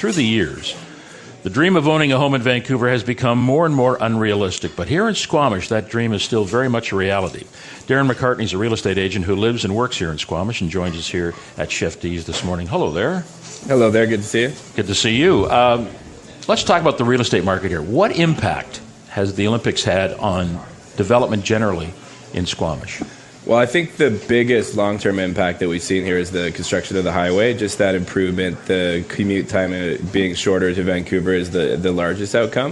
through the years, the dream of owning a home in Vancouver has become more and more unrealistic. But here in Squamish, that dream is still very much a reality. Darren McCartney is a real estate agent who lives and works here in Squamish and joins us here at Chef D's this morning. Hello there. Hello there. Good to see you. Good to see you. Let's talk about the real estate market here. What impact has the Olympics had on development generally in Squamish? Well, I think the biggest long-term impact that we've seen here is the construction of the highway. Just that improvement, the commute time being shorter to Vancouver is the largest outcome.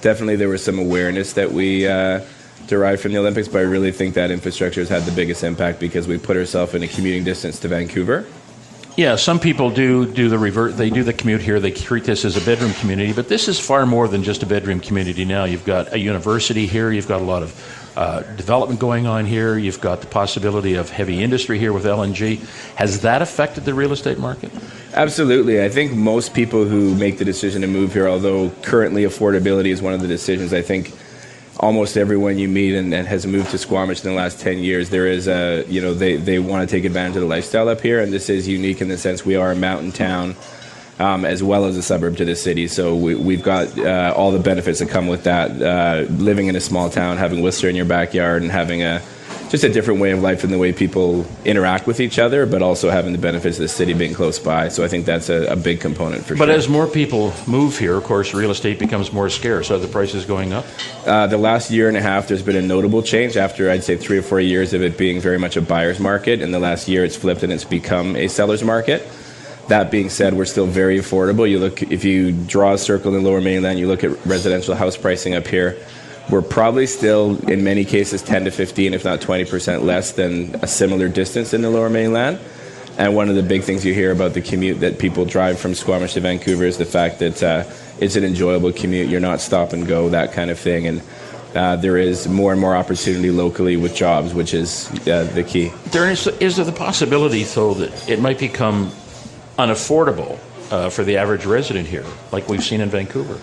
Definitely there was some awareness that we derived from the Olympics, but I really think that infrastructure has had the biggest impact because we put ourselves in a commuting distance to Vancouver. Yeah, some people do the revert. They do the commute here. They treat this as a bedroom community, but this is far more than just a bedroom community now. You've got a university here. You've got a lot of development going on here. You've got the possibility of heavy industry here with LNG. Has that affected the real estate market? Absolutely. I think most people who make the decision to move here, although currently affordability is one of the decisions, I think almost everyone you meet and has moved to Squamish in the last 10 years, there is they want to take advantage of the lifestyle up here, and this is unique in the sense we are a mountain town as well as a suburb to the city, so we've got all the benefits that come with that, living in a small town, having Whistler in your backyard, and having just a different way of life in the way people interact with each other, but also having the benefits of the city being close by. So I think that's a big component for sure. But as more people move here, of course, real estate becomes more scarce. Are the prices going up? The last year and a half, there's been a notable change after, I'd say, 3 or 4 years of it being very much a buyer's market. In the last year, it's flipped and it's become a seller's market. That being said, we're still very affordable. If you draw a circle in the Lower Mainland, you look at residential house pricing up here, we're probably still, in many cases, 10 to 15, if not 20% less than a similar distance in the Lower Mainland. And one of the big things you hear about the commute that people drive from Squamish to Vancouver is the fact that it's an enjoyable commute. You're not stop and go, that kind of thing. And there is more and more opportunity locally with jobs, which is the key. Darren, is there the possibility, though, that it might become unaffordable for the average resident here, like we've seen in Vancouver?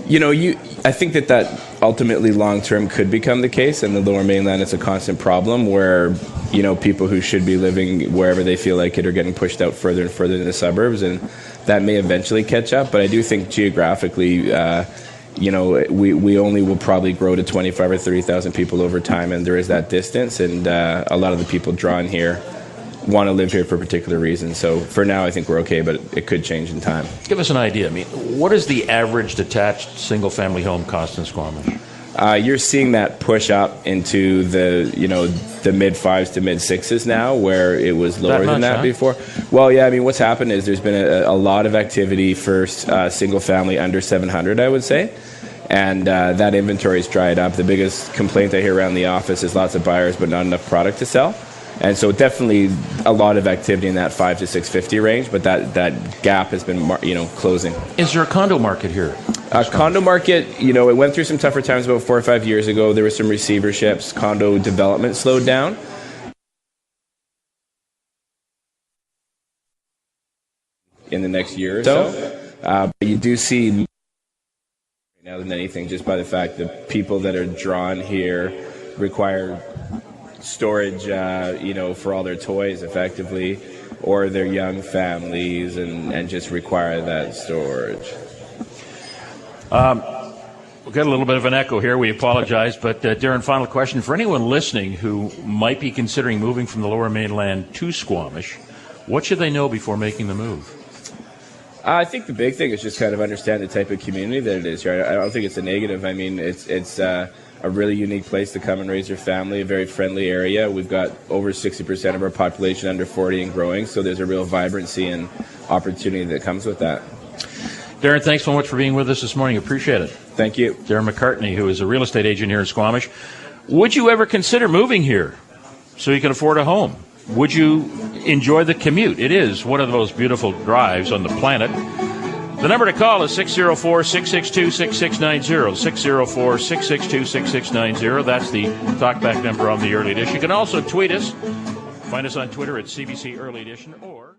I think that ultimately long-term could become the case. In the Lower Mainland, it's a constant problem where, people who should be living wherever they feel like it are getting pushed out further and further in the suburbs, and that may eventually catch up. But I do think geographically, we only will probably grow to 25 or 30,000 people over time, and there is that distance, and a lot of the people drawn here want to live here for a particular reason. So for now, I think we're okay, but it could change in time. Give us an idea. I mean, what is the average detached single-family home cost in Squamish? You're seeing that push up into the mid-5s to mid-6s now, where it was lower than that before. Well, yeah, I mean, what's happened is there's been a lot of activity for single-family under 700, I would say. And that inventory's dried up. The biggest complaint I hear around the office is lots of buyers, but not enough product to sell. And so definitely a lot of activity in that 5 to 650 range, but that gap has been closing. Is there a condo market here? Condo market, it went through some tougher times about 4 or 5 years ago. There were some receiverships. Condo development slowed down. In the next year or so. But you do see now than anything, just by the fact that people that are drawn here require storage, for all their toys effectively, or their young families, and just require that storage. We've got a little bit of an echo here. We apologize. But Darren, final question. For anyone listening who might be considering moving from the Lower Mainland to Squamish, what should they know before making the move? I think the big thing is just kind of understand the type of community that it is here. I don't think it's a negative. I mean, it's a really unique place to come and raise your family, a very friendly area. We've got over 60% of our population under 40 and growing, so there's a real vibrancy and opportunity that comes with that. Darren, thanks so much for being with us this morning. Appreciate it. Thank you. Darren McCartney, who is a real estate agent here in Squamish. Would you ever consider moving here so you can afford a home? Would you enjoy the commute? It is one of the most beautiful drives on the planet. The number to call is 604-662-6690, 604-662-6690. That's the talkback number on the Early Edition. You can also tweet us. Find us on Twitter at CBC Early Edition, or